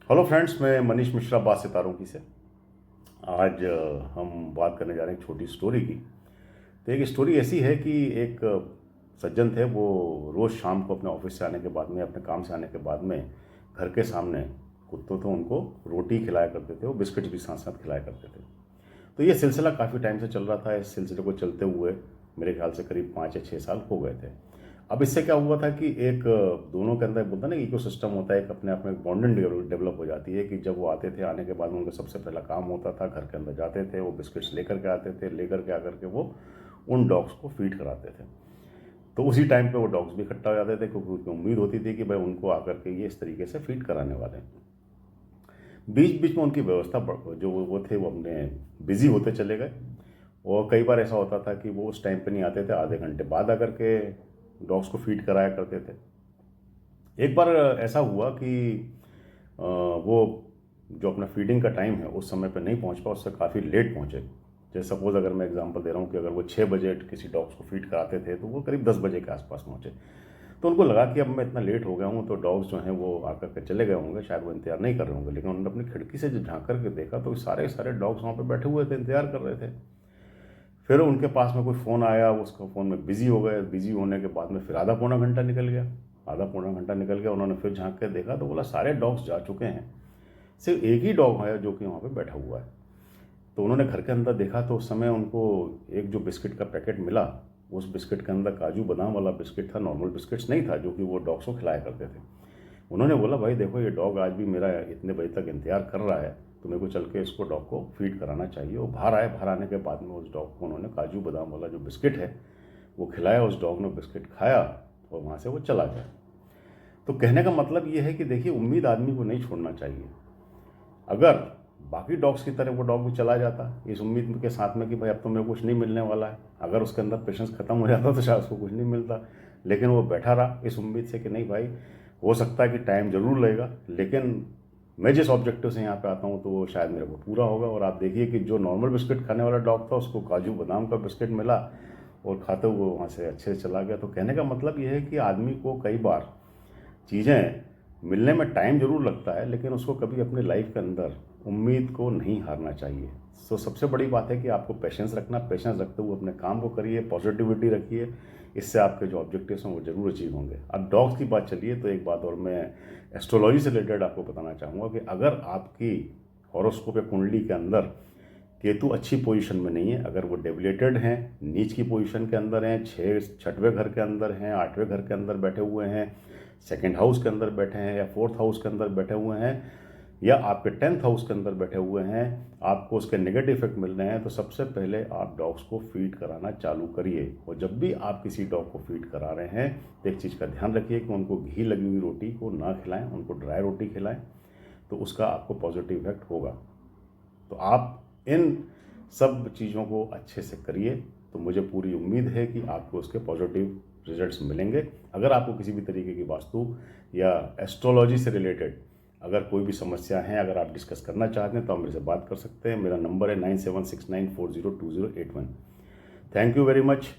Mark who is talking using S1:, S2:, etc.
S1: Hello friends, मैं मनीष मिश्रा, बात सितारों की से। आज हम बात करने जा रहे हैं एक छोटी स्टोरी की। तो एक स्टोरी ऐसी है कि एक सज्जन थे। वो रोज़ शाम को अपने ऑफिस से आने के बाद में, अपने काम से आने के बाद में, घर के सामने कुत्तों थे उनको रोटी खिलाया करते थे, वो बिस्किट भी साथ साथ खिलाया करते थे। तो ये सिलसिला काफ़ी टाइम से चल रहा था। इस सिलसिले को चलते हुए मेरे ख्याल से करीब 5 या 6 साल हो गए थे। अब इससे क्या हुआ था कि एक दोनों के अंदर बोलता ना इकोसिस्टम होता है, एक अपने आप में एक बॉन्डिंग डेवलप हो जाती है कि जब वो आते थे, आने के बाद में उनका सबसे पहला काम होता था, घर के अंदर जाते थे, वो बिस्किट्स लेकर के आते थे, लेकर के आकर के वो उन डॉग्स को फीड कराते थे। तो उसी टाइम पे वो डॉग्स भी इकट्ठा हो जाते थे, क्योंकि उनको उम्मीद होती थी कि भाई उनको आकर के ये इस तरीके से फीड कराने वाले हैं। बीच बीच में उनकी व्यवस्था जो वो थे वो अपने बिजी होते चले गए। और कई बार ऐसा होता था कि वो उस टाइम पे नहीं आते थे, आधे घंटे बाद आकर के डॉग्स को फीड कराया करते थे। एक बार ऐसा हुआ कि वो जो अपना फीडिंग का टाइम है उस समय पे नहीं पहुंच पाया, उससे काफ़ी लेट पहुंचे। जैसे सपोज अगर मैं एग्जांपल दे रहा हूँ कि अगर वो 6 बजे किसी डॉग्स को फीड कराते थे तो वो करीब 10 बजे के आसपास पहुंचे। तो उनको लगा कि अब मैं इतना लेट हो गया हूँ तो डॉग्स जो हैं वो आकर के चले गए होंगे, शायद वो इंतजार नहीं कर रहे होंगे। लेकिन उन्होंने अपनी खिड़की से जब झांक करके देखा तो सारे सारे डॉग्स वहाँ पे बैठे हुए थे, इंतजार कर रहे थे। फिर उनके पास में कोई फ़ोन आया, उसका फ़ोन में बिज़ी हो गए। बिज़ी होने के बाद में फिर आधा पौना घंटा निकल गया। आधा पौना घंटा निकल गया, उन्होंने फिर झांक के देखा तो बोला सारे डॉग्स जा चुके हैं, सिर्फ एक ही डॉग है जो कि वहाँ पे बैठा हुआ है। तो उन्होंने घर के अंदर देखा तो उस समय उनको एक जो बिस्किट का पैकेट मिला, उस बिस्किट के अंदर काजू बादाम वाला बिस्किट था, नॉर्मल बिस्किट्स नहीं था जो कि वो डॉग्स को खिलाया करते थे। उन्होंने बोला भाई देखो, ये डॉग आज भी मेरा इतने बजे तक इंतजार कर रहा है, तो मेरे को चल के इसको डॉग को फीड कराना चाहिए। और बाहर आए, बाहर आने के बाद में उस डॉग को उन्होंने काजू बादाम वाला जो बिस्किट है वो खिलाया। उस डॉग ने बिस्किट खाया और वहाँ से वो चला गया। तो कहने का मतलब ये है कि देखिए, उम्मीद आदमी को नहीं छोड़ना चाहिए। अगर बाकी डॉग्स की तरह वो डॉग भी चला जाता इस उम्मीद के साथ में कि भाई अब तो मेरे को कुछ नहीं मिलने वाला है, अगर उसके अंदर पेशेंस खत्म हो जाता तो शायद उसको कुछ नहीं मिलता। लेकिन वो बैठा रहा इस उम्मीद से कि नहीं भाई, हो सकता है कि टाइम ज़रूर लगेगा, लेकिन मैं जिस ऑब्जेक्टिव से यहाँ पे आता हूँ तो वो शायद मेरे को पूरा होगा। और आप देखिए कि जो नॉर्मल बिस्किट खाने वाला डॉग था, उसको काजू बादाम का बिस्किट मिला और खाते हुए वहाँ से अच्छे से चला गया। तो कहने का मतलब ये है कि आदमी को कई बार चीज़ें मिलने में टाइम ज़रूर लगता है, लेकिन उसको कभी अपनी लाइफ के अंदर उम्मीद को नहीं हारना चाहिए। सो सबसे बड़ी बात है कि आपको पेशेंस रखना, पेशेंस रखते हुए अपने काम को करिए, पॉजिटिविटी रखिए। इससे आपके जो ऑब्जेक्टिव्स हैं वो ज़रूर अचीव होंगे। अब डॉग्स की बात चलिए तो एक बात और मैं एस्ट्रोलॉजी से रिलेटेड आपको बताना चाहूँगा कि अगर आपकी हॉरोस्कोप या कुंडली के अंदर केतु अच्छी पोजीशन में नहीं है, अगर वो डेविलेटेड हैं, नीच की पोजीशन के अंदर हैं, 6वें घर के अंदर हैं, 8वें घर के अंदर बैठे हुए हैं, सेकंड हाउस के अंदर बैठे हैं, या फोर्थ हाउस के अंदर बैठे हुए हैं, या आपके 10th हाउस के अंदर बैठे हुए हैं, आपको उसके नेगेटिव इफेक्ट मिल रहे हैं, तो सबसे पहले आप डॉग्स को फीड कराना चालू करिए। और जब भी आप किसी डॉग को फीड करा रहे हैं तो एक चीज़ का ध्यान रखिए कि उनको घी लगी हुई रोटी को ना खिलाएं, उनको ड्राई रोटी खिलाएं, तो उसका आपको पॉजिटिव इफेक्ट होगा। तो आप इन सब चीज़ों को अच्छे से करिए, तो मुझे पूरी उम्मीद है कि आपको उसके पॉजिटिव रिजल्ट्स मिलेंगे। अगर आपको किसी भी तरीके की वास्तु या एस्ट्रोलॉजी से रिलेटेड अगर कोई भी समस्या है, अगर आप डिस्कस करना चाहते हैं तो आप मेरे से बात कर सकते हैं। मेरा नंबर है 9769402081। Thank you very much.